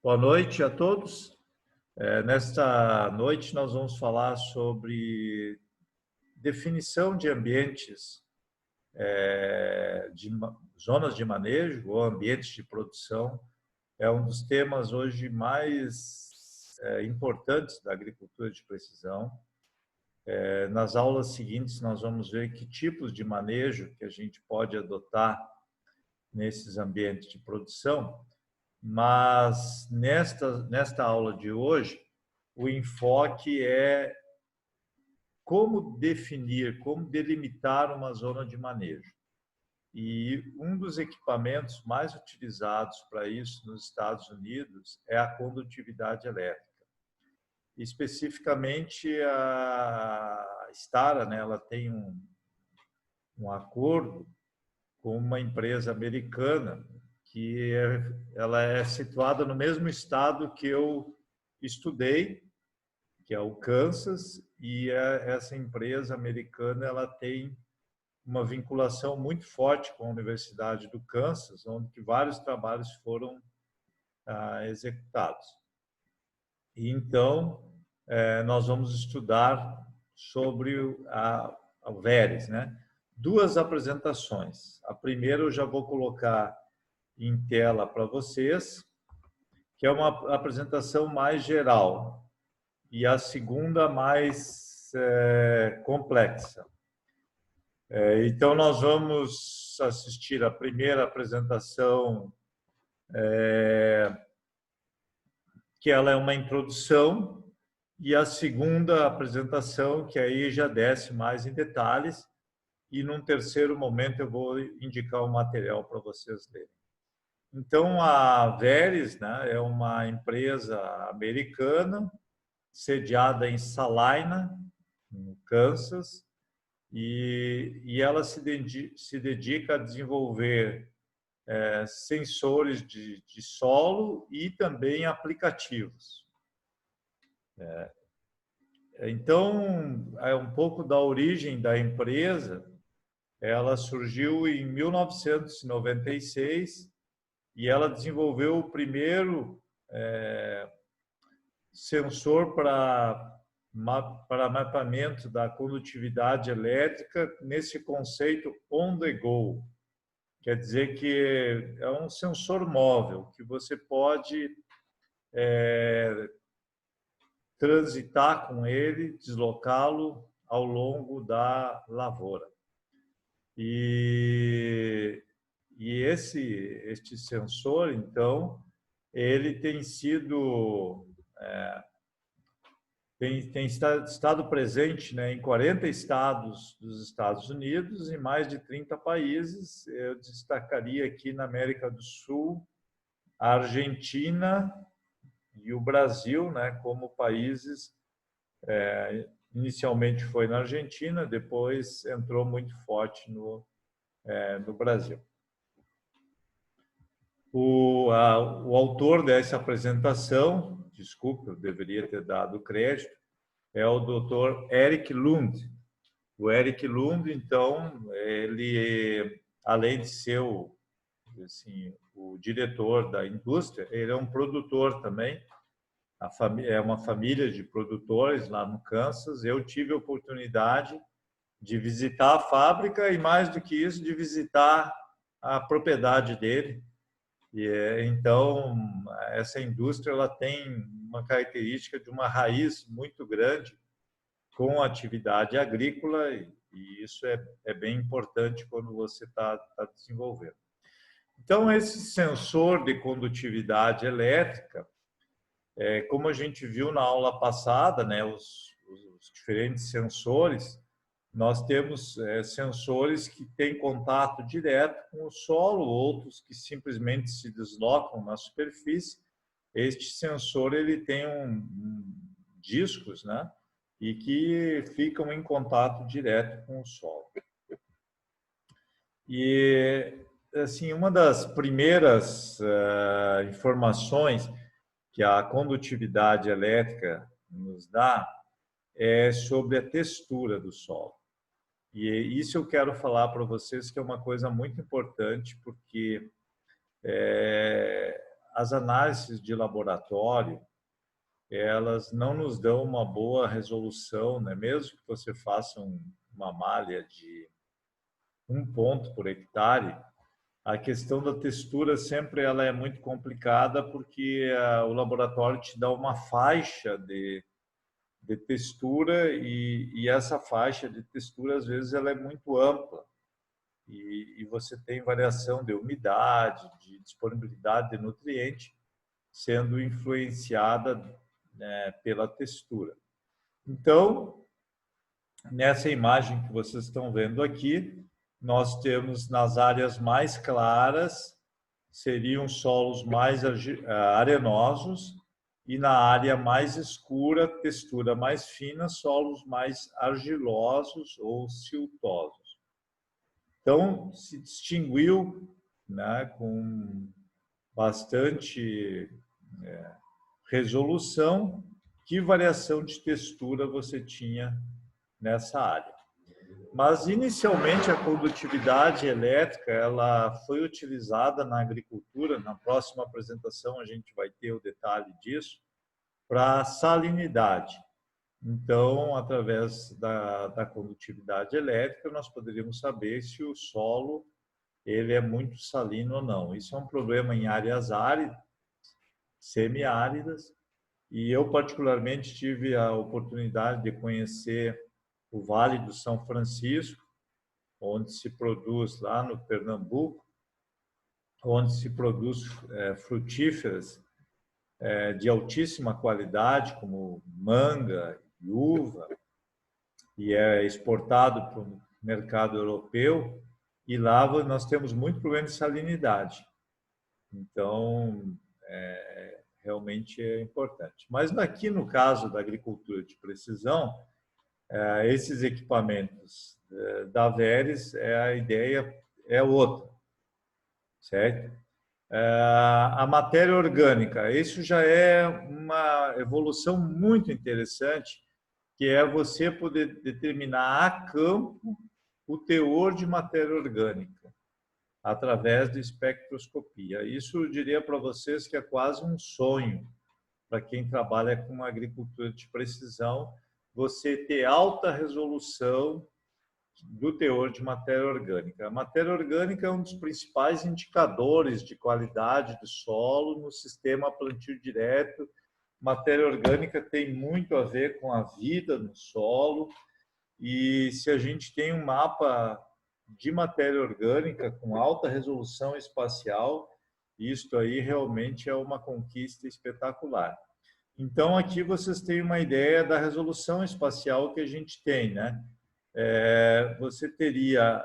Boa noite a todos. Nesta noite nós vamos falar sobre definição de ambientes, de zonas de manejo ou ambientes de produção. É um dos temas hoje mais importantes da agricultura de precisão. Nas aulas seguintes nós vamos ver que tipos de manejo que a gente pode adotar nesses ambientes de produção. Mas nesta aula de hoje, o enfoque é como definir, como delimitar uma zona de manejo. E um dos equipamentos mais utilizados para isso nos Estados Unidos é a condutividade elétrica. Especificamente a Stara, né, ela tem um acordo com uma empresa americana que ela é situada no mesmo estado que eu estudei, que é o Kansas, e essa empresa americana ela tem uma vinculação muito forte com a Universidade do Kansas, onde vários trabalhos foram executados. E então, nós vamos estudar sobre a VERES, né? Duas apresentações. A primeira eu já vou colocar em tela para vocês, que é uma apresentação mais geral, e a segunda mais complexa. Então, nós vamos assistir a primeira apresentação, que ela é uma introdução, e a segunda apresentação, que aí já desce mais em detalhes, e num terceiro momento eu vou indicar o material para vocês lerem. Então, a Veres, né, é uma empresa americana sediada em Salina, no Kansas, e ela se dedica a desenvolver sensores de solo e também aplicativos. Então, é um pouco da origem da empresa. Ela surgiu em 1996 e ela desenvolveu o primeiro sensor para mapeamento da condutividade elétrica nesse conceito on the go. Quer dizer que é um sensor móvel que você pode transitar com ele, deslocá-lo ao longo da lavoura. E este sensor, então, ele tem sido tem estado presente, né, em 40 estados dos Estados Unidos e mais de 30 países. Eu destacaria aqui na América do Sul a Argentina e o Brasil, né, como países. Inicialmente foi na Argentina, depois entrou muito forte no Brasil. O autor dessa apresentação, desculpe, eu deveria ter dado crédito, é o Dr. Eric Lund. O Eric Lund, então, ele, além de ser o diretor da indústria, ele é um produtor também. É uma família de produtores lá no Kansas. Eu tive a oportunidade de visitar a fábrica e, mais do que isso, de visitar a propriedade dele. Então, essa indústria ela tem uma característica de uma raiz muito grande com a atividade agrícola, e isso é bem importante quando você está desenvolvendo. Então, esse sensor de condutividade elétrica, como a gente viu na aula passada, né, os diferentes sensores, nós temos sensores que têm contato direto com o solo, outros que simplesmente se deslocam na superfície. Este sensor ele tem discos, né, e que ficam em contato direto com o solo. E assim, uma das primeiras informações que a condutividade elétrica nos dá é sobre a textura do solo. E isso eu quero falar para vocês que é uma coisa muito importante, porque as análises de laboratório, elas não nos dão uma boa resolução, né? Mesmo que você faça uma malha de 1 ponto por hectare, a questão da textura sempre ela é muito complicada, porque o laboratório te dá uma faixa de textura e essa faixa de textura, às vezes, ela é muito ampla. E você tem variação de umidade, de disponibilidade de nutriente, sendo influenciada, né, pela textura. Então, nessa imagem que vocês estão vendo aqui, nós temos nas áreas mais claras, seriam solos mais arenosos, e na área mais escura, textura mais fina, solos mais argilosos ou siltosos. Então, se distinguiu, né, com bastante resolução que variação de textura você tinha nessa área. Mas, inicialmente, a condutividade elétrica ela foi utilizada na agricultura. Na próxima apresentação, a gente vai ter o detalhe disso, para salinidade. Então, através da condutividade elétrica, nós poderíamos saber se o solo ele é muito salino ou não. Isso é um problema em áreas áridas, semiáridas, e eu, particularmente, tive a oportunidade de conhecer o Vale do São Francisco, onde se produz, lá no Pernambuco, onde se produz frutíferas de altíssima qualidade, como manga e uva, e é exportado para o mercado europeu, e lá nós temos muito problema de salinidade. Então, realmente é importante. Mas aqui, no caso da agricultura de precisão, esses equipamentos da Veres, a ideia é outra, certo? A matéria orgânica, isso já é uma evolução muito interessante, que é você poder determinar a campo o teor de matéria orgânica através de espectroscopia. Isso eu diria para vocês que é quase um sonho para quem trabalha com agricultura de precisão, você ter alta resolução do teor de matéria orgânica. A matéria orgânica é um dos principais indicadores de qualidade do solo no sistema plantio direto. Matéria orgânica tem muito a ver com a vida no solo, e se a gente tem um mapa de matéria orgânica com alta resolução espacial, isto aí realmente é uma conquista espetacular. Então, aqui vocês têm uma ideia da resolução espacial que a gente tem, né? Você teria,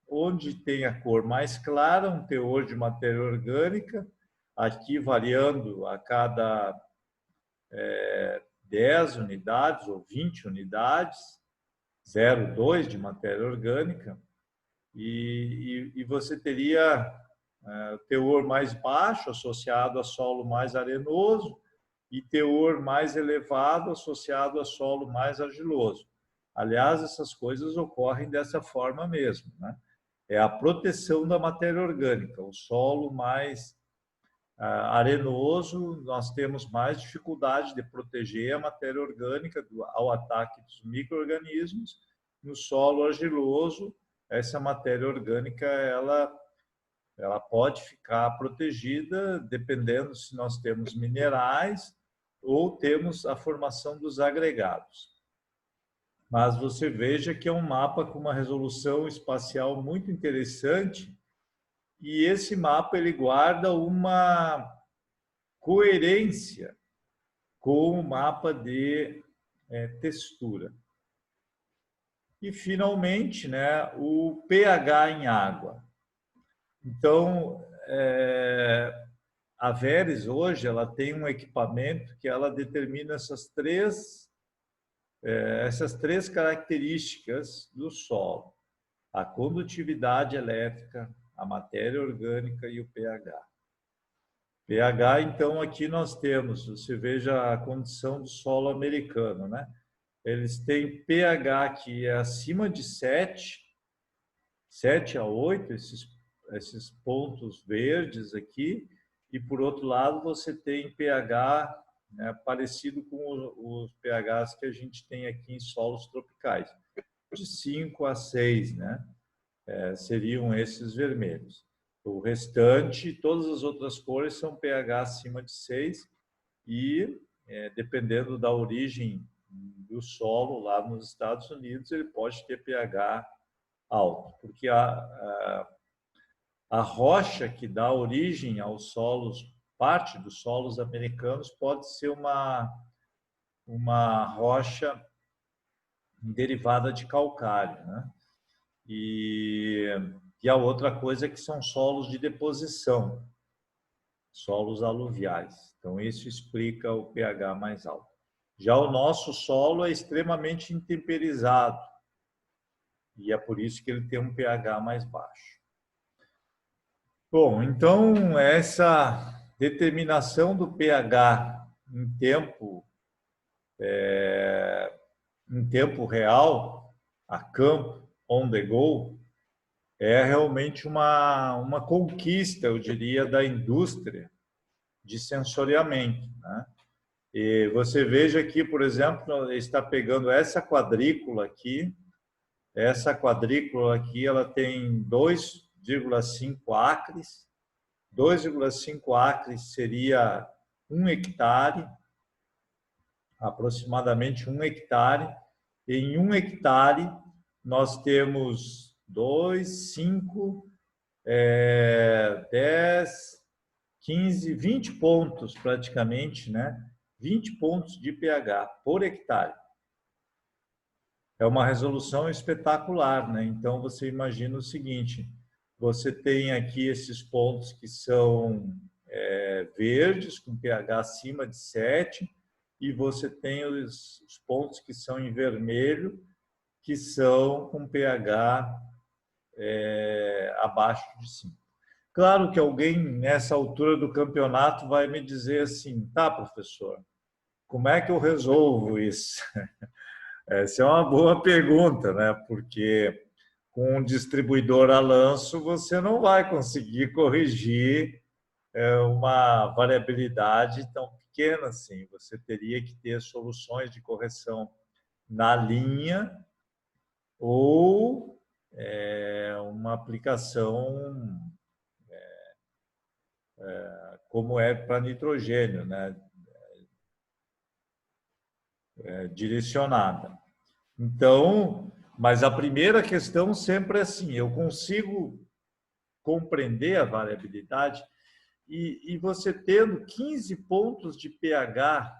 onde tem a cor mais clara, um teor de matéria orgânica, aqui variando a cada 10 unidades ou 20 unidades, 0,2 de matéria orgânica, e você teria teor mais baixo associado a solo mais arenoso e teor mais elevado associado a solo mais argiloso. Aliás, essas coisas ocorrem dessa forma mesmo, né? É a proteção da matéria orgânica. O solo mais arenoso, nós temos mais dificuldade de proteger a matéria orgânica ao ataque dos micro-organismos. No solo argiloso, essa matéria orgânica ela pode ficar protegida dependendo se nós temos minerais ou temos a formação dos agregados. Mas você veja que é um mapa com uma resolução espacial muito interessante, e esse mapa ele guarda uma coerência com o mapa de textura. E, finalmente, né, o pH em água. Então, a Veres hoje ela tem um equipamento que ela determina essas três características do solo: a condutividade elétrica, a matéria orgânica e o pH. pH, então, aqui nós temos, você veja a condição do solo americano, né? Eles têm pH que é acima de 7 a 8, esses pontos verdes aqui, e, por outro lado, você tem pH, né, parecido com os pHs que a gente tem aqui em solos tropicais, de 5 a 6, né? Seriam esses vermelhos. O restante, todas as outras cores são pH acima de 6 e, dependendo da origem do solo lá nos Estados Unidos, ele pode ter pH alto, porque a rocha que dá origem aos solos, parte dos solos americanos, pode ser uma rocha derivada de calcário, né? E a outra coisa é que são solos de deposição, solos aluviais. Então, isso explica o pH mais alto. Já o nosso solo é extremamente intemperizado, e é por isso que ele tem um pH mais baixo. Bom, então, essa determinação do pH em tempo real, a campo, on the go, é realmente uma conquista, eu diria, da indústria de sensoriamento, né? E você veja aqui, por exemplo, está pegando essa quadrícula aqui, ela tem 2,5 acres. 2,5 acres seria 1 hectare, aproximadamente 1 hectare. Em 1 hectare, nós temos 2, 5, 10, 15, 20 pontos praticamente, né? 20 pontos de pH por hectare. É uma resolução espetacular, né? Então, você imagina o seguinte, você tem aqui esses pontos que são verdes, com pH acima de 7, e você tem os pontos que são em vermelho, que são com pH abaixo de 5. Claro que alguém, nessa altura do campeonato, vai me dizer assim, tá, professor, como é que eu resolvo isso? Essa é uma boa pergunta, né? Porque com um distribuidor a lanço, você não vai conseguir corrigir uma variabilidade tão pequena assim. Você teria que ter soluções de correção na linha ou uma aplicação como é para nitrogênio, né? Direcionada. Então, mas a primeira questão sempre é assim, eu consigo compreender a variabilidade e você tendo 15 pontos de pH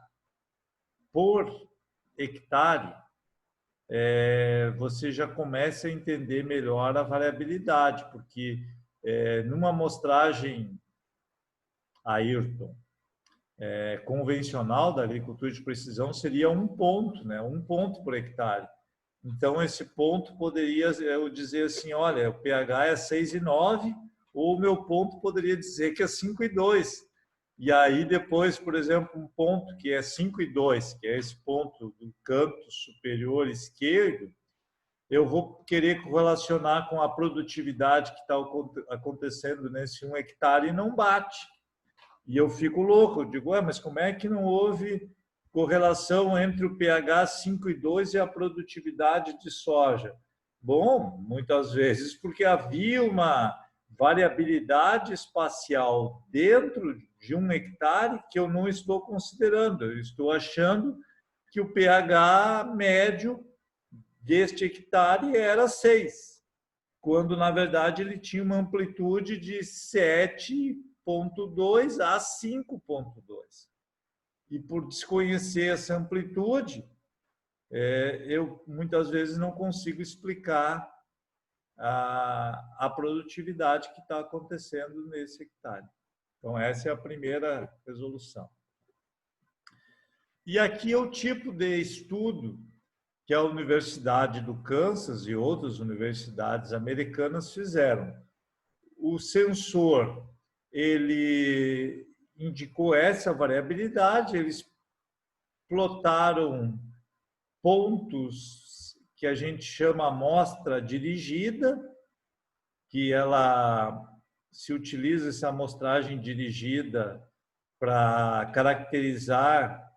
por hectare, você já começa a entender melhor a variabilidade, porque numa amostragem, Ayrton, convencional da agricultura de precisão seria 1 ponto, né? 1 ponto por hectare. Então, esse ponto poderia eu dizer assim, olha, o pH é 6,9, ou o meu ponto poderia dizer que é 5,2. E aí, depois, por exemplo, um ponto que é 5,2, que é esse ponto do canto superior esquerdo, eu vou querer correlacionar com a produtividade que está acontecendo nesse 1 hectare e não bate. E eu fico louco, eu digo, mas como é que não houve correlação entre o pH 5,2 e a produtividade de soja? Bom, muitas vezes porque havia uma variabilidade espacial dentro de 1 hectare que eu não estou considerando. Eu estou achando que o pH médio deste hectare era 6, quando, na verdade, ele tinha uma amplitude de 7,2 a 5,2. E por desconhecer essa amplitude, eu muitas vezes não consigo explicar a produtividade que está acontecendo nesse hectare. Então, essa é a primeira resolução. E aqui é o tipo de estudo que a Universidade do Kansas e outras universidades americanas fizeram. O sensor, ele indicou essa variabilidade, eles plotaram pontos que a gente chama amostra dirigida, que ela se utiliza essa amostragem dirigida para caracterizar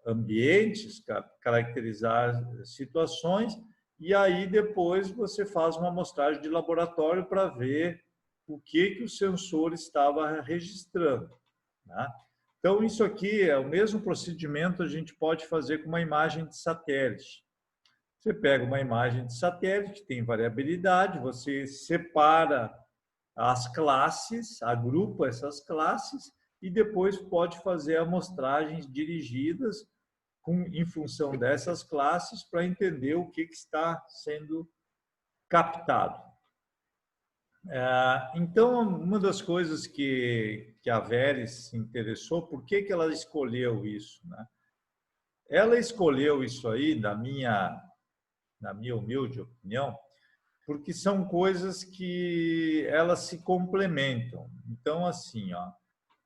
ambientes, caracterizar situações, e aí depois você faz uma amostragem de laboratório para ver o que o sensor estava registrando, né? Então, isso aqui é o mesmo procedimento a gente pode fazer com uma imagem de satélite. Você pega uma imagem de satélite, tem variabilidade, você separa as classes, agrupa essas classes e depois pode fazer amostragens dirigidas em função dessas classes para entender o que está sendo captado. Então, uma das coisas que a Veris se interessou, por que ela escolheu isso, né? Ela escolheu isso aí, na minha humilde opinião, porque são coisas que elas se complementam. Então, assim, ó,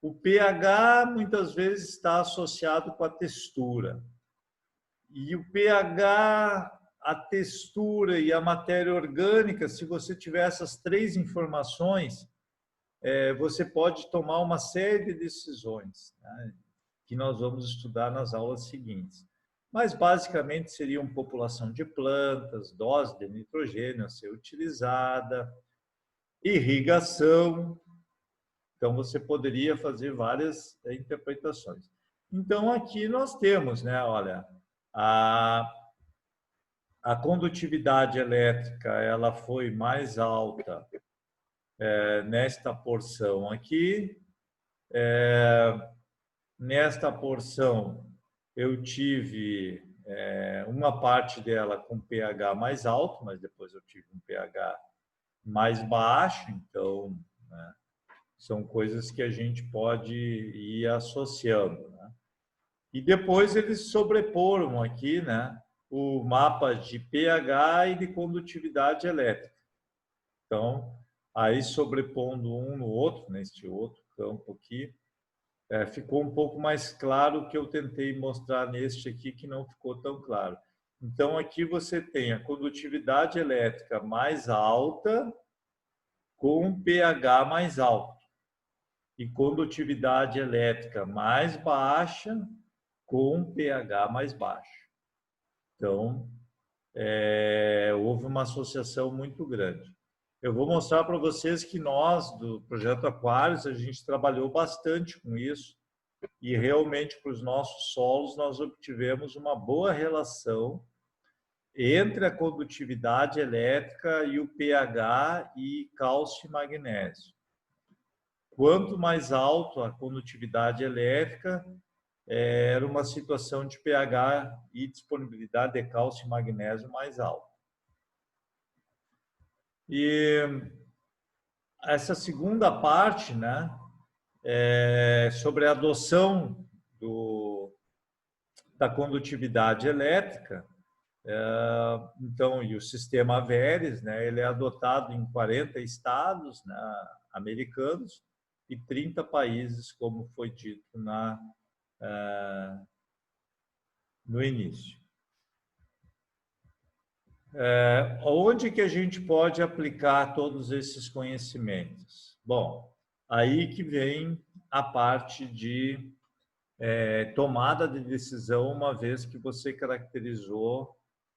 o pH muitas vezes está associado com a textura. E o pH, a textura e a matéria orgânica, se você tiver essas três informações, você pode tomar uma série de decisões, né, que nós vamos estudar nas aulas seguintes. Mas, basicamente, seriam população de plantas, dose de nitrogênio a ser utilizada, irrigação. Então, você poderia fazer várias interpretações. Então, aqui nós temos, né, olha, a condutividade elétrica ela foi mais alta nesta porção aqui. Nesta porção, eu tive uma parte dela com pH mais alto, mas depois eu tive um pH mais baixo. Então, né, são coisas que a gente pode ir associando, né? E depois eles sobreporam aqui, né, o mapa de pH e de condutividade elétrica. Então, aí sobrepondo um no outro, neste outro campo aqui, ficou um pouco mais claro o que eu tentei mostrar neste aqui, que não ficou tão claro. Então, aqui você tem a condutividade elétrica mais alta com pH mais alto e condutividade elétrica mais baixa com pH mais baixo. Então, houve uma associação muito grande. Eu vou mostrar para vocês que nós, do Projeto Aquários, a gente trabalhou bastante com isso e realmente para os nossos solos nós obtivemos uma boa relação entre a condutividade elétrica e o pH e cálcio e magnésio. Quanto mais alto a condutividade elétrica, era uma situação de pH e disponibilidade de cálcio e magnésio mais alta. E essa segunda parte, né, sobre a adoção da condutividade elétrica, então, e o sistema Veris, né, ele é adotado em 40 estados, né, americanos e 30 países, como foi dito no início. Onde que a gente pode aplicar todos esses conhecimentos? Bom, aí que vem a parte de tomada de decisão, uma vez que você caracterizou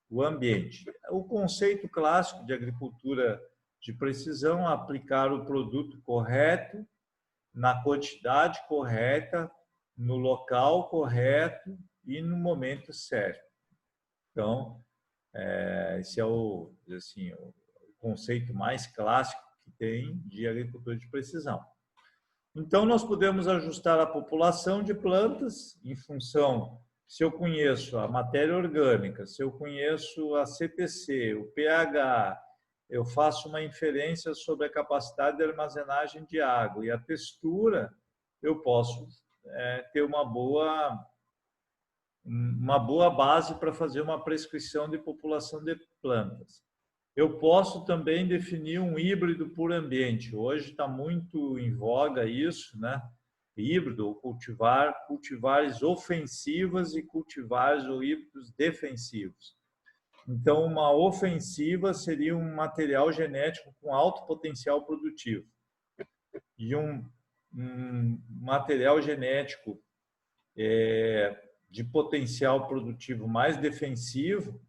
o ambiente. O conceito clássico de agricultura de precisão é aplicar o produto correto, na quantidade correta, no local correto e no momento certo. Então, esse é o conceito mais clássico que tem de agricultura de precisão. Então, nós podemos ajustar a população de plantas em função, se eu conheço a matéria orgânica, se eu conheço a CTC, o pH, eu faço uma inferência sobre a capacidade de armazenagem de água e a textura, eu posso ter uma boa base para fazer uma prescrição de população de plantas. Eu posso também definir um híbrido por ambiente. Hoje está muito em voga isso, né? Híbrido, ou cultivares ofensivas e cultivares ou híbridos defensivos. Então, uma ofensiva seria um material genético com alto potencial produtivo. E um material genético de potencial produtivo mais defensivo,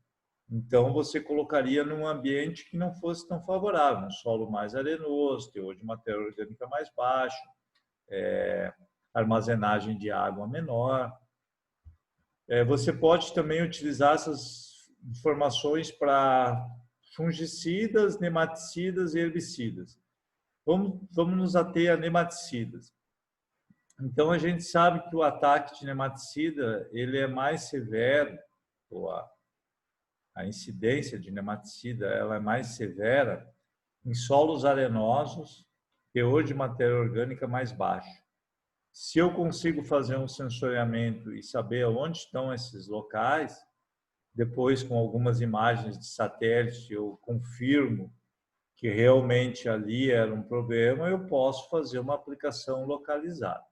então você colocaria num ambiente que não fosse tão favorável, um solo mais arenoso, teor de matéria orgânica mais baixo, armazenagem de água menor. Você pode também utilizar essas informações para fungicidas, nematicidas e herbicidas. Vamos nos ater a nematicidas. Então, a gente sabe que o ataque de nematicida ele é mais severo, ou a incidência de nematicida ela é mais severa em solos arenosos, teor de matéria orgânica mais baixo. Se eu consigo fazer um sensoriamento e saber onde estão esses locais, depois com algumas imagens de satélite eu confirmo que realmente ali era um problema, eu posso fazer uma aplicação localizada.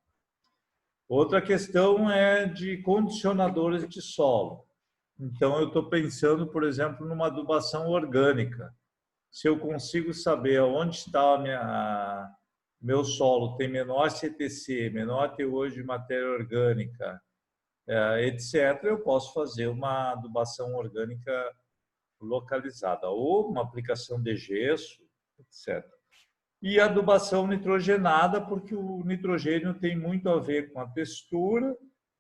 Outra questão é de condicionadores de solo. Então, eu estou pensando, por exemplo, numa adubação orgânica. Se eu consigo saber onde está meu solo, tem menor CTC, menor teor de matéria orgânica, etc., eu posso fazer uma adubação orgânica localizada, ou uma aplicação de gesso, etc. E adubação nitrogenada, porque o nitrogênio tem muito a ver com a textura,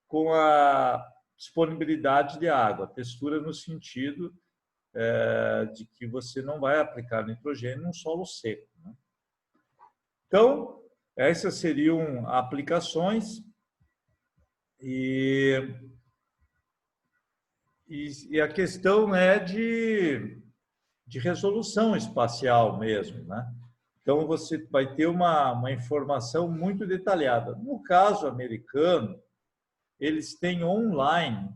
com a disponibilidade de água. Textura no sentido de que você não vai aplicar nitrogênio num solo seco, né? Então, essas seriam aplicações e a questão é de resolução espacial mesmo, né? Então, você vai ter uma informação muito detalhada. No caso americano, eles têm online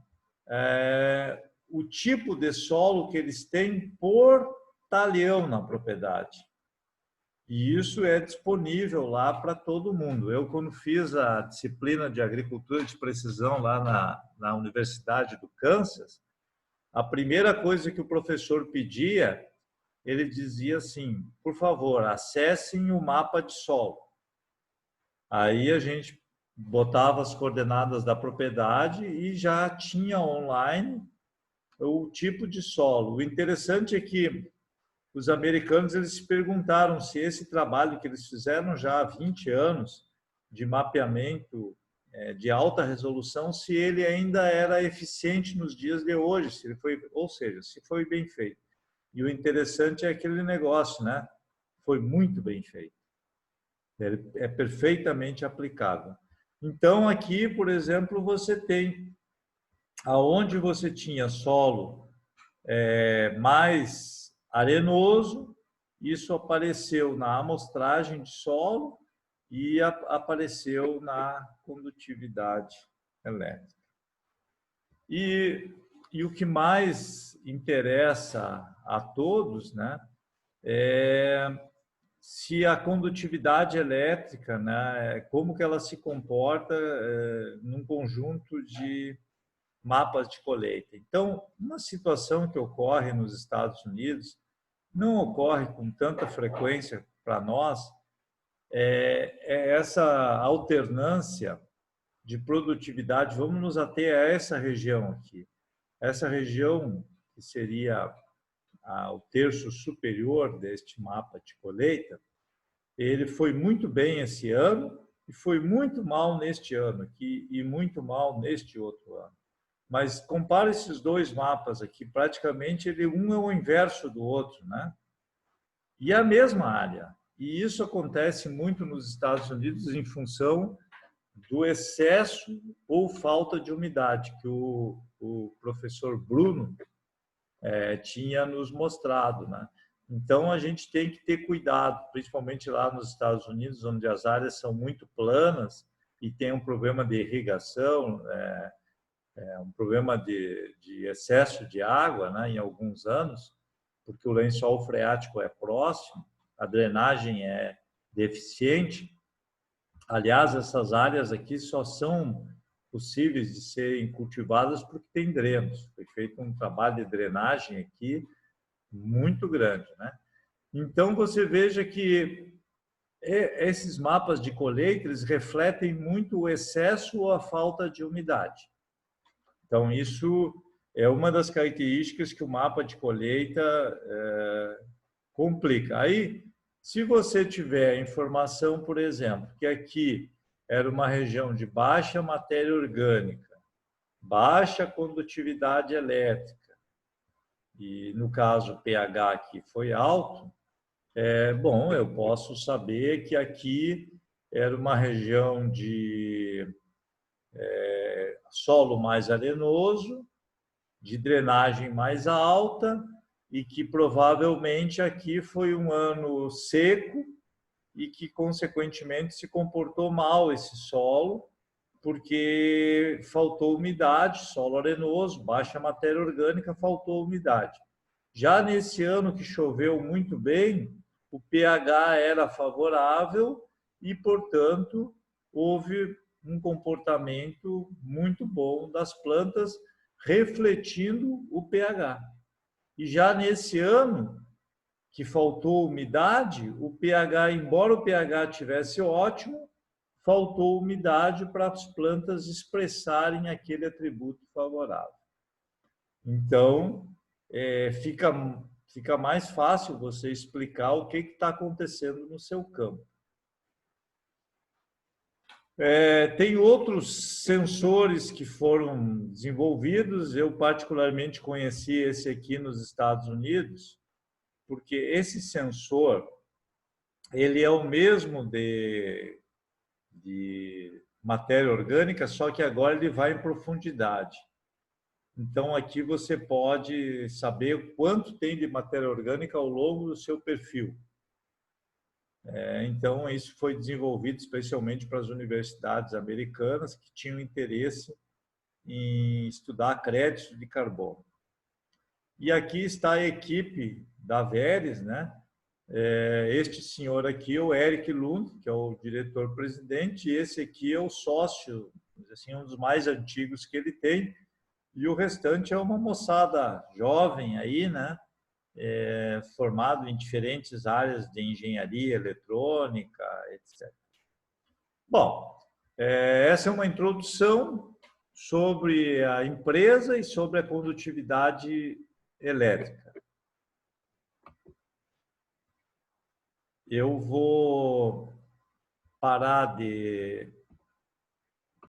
o tipo de solo que eles têm por talhão na propriedade. E isso é disponível lá para todo mundo. Eu, quando fiz a disciplina de agricultura de precisão lá na Universidade do Kansas, a primeira coisa que o professor pedia, ele dizia assim: por favor, acessem o mapa de solo. Aí a gente botava as coordenadas da propriedade e já tinha online o tipo de solo. O interessante é que os americanos eles se perguntaram se esse trabalho que eles fizeram já há 20 anos de mapeamento de alta resolução, se ele ainda era eficiente nos dias de hoje, se ele foi, ou seja, se foi bem feito. E o interessante é aquele negócio, né? Foi muito bem feito. É perfeitamente aplicável. Então, aqui, por exemplo, você tem aonde você tinha solo mais arenoso, isso apareceu na amostragem de solo e apareceu na condutividade elétrica. E o que mais interessa a todos, né, é se a condutividade elétrica, né, como que ela se comporta num conjunto de mapas de colheita. Então, uma situação que ocorre nos Estados Unidos, não ocorre com tanta frequência para nós, é essa alternância de produtividade. Vamos nos ater a essa região aqui. Essa região, que seria o terço superior deste mapa de colheita, ele foi muito bem esse ano e foi muito mal neste ano aqui e muito mal neste outro ano. Mas compara esses dois mapas aqui, praticamente um é o inverso do outro, né? E a mesma área. E isso acontece muito nos Estados Unidos em função do excesso ou falta de umidade, que o professor Bruno tinha nos mostrado, né? Então, a gente tem que ter cuidado, principalmente lá nos Estados Unidos, onde as áreas são muito planas e tem um problema de irrigação, um problema de excesso de água, né, em alguns anos, porque o lençol freático é próximo, a drenagem é deficiente. Aliás, essas áreas aqui só são possíveis de serem cultivadas porque tem drenos. Foi feito um trabalho de drenagem aqui muito grande, né? Então, você veja que esses mapas de colheita, eles refletem muito o excesso ou a falta de umidade. Então, isso é uma das características que o mapa de colheita complica. Aí, se você tiver informação, por exemplo, que aqui era uma região de baixa matéria orgânica, baixa condutividade elétrica, e no caso o pH aqui foi alto, bom, eu posso saber que aqui era uma região de solo mais arenoso, de drenagem mais alta, e que provavelmente aqui foi um ano seco e que, consequentemente, se comportou mal esse solo, porque faltou umidade, solo arenoso, baixa matéria orgânica, faltou umidade. Já nesse ano que choveu muito bem, o pH era favorável e, portanto, houve um comportamento muito bom das plantas, refletindo o pH. E já nesse ano, que faltou umidade, o pH, embora o pH tivesse ótimo, faltou umidade para as plantas expressarem aquele atributo favorável. Então, fica mais fácil você explicar o que está acontecendo no seu campo. Tem outros sensores que foram desenvolvidos. Eu particularmente conheci esse aqui nos Estados Unidos, porque esse sensor ele é o mesmo de matéria orgânica, só que agora ele vai em profundidade. Então, aqui você pode saber quanto tem de matéria orgânica ao longo do seu perfil. Então, isso foi desenvolvido especialmente para as universidades americanas que tinham interesse em estudar créditos de carbono. E aqui está a equipe da Veres, né? Este senhor aqui é o Eric Lund, que é o diretor-presidente, e esse aqui é o sócio, assim, um dos mais antigos que ele tem, e o restante é uma moçada jovem aí, né? Formado em diferentes áreas de engenharia eletrônica, etc. Bom, essa é uma introdução sobre a empresa e sobre a condutividade elétrica. Eu vou parar de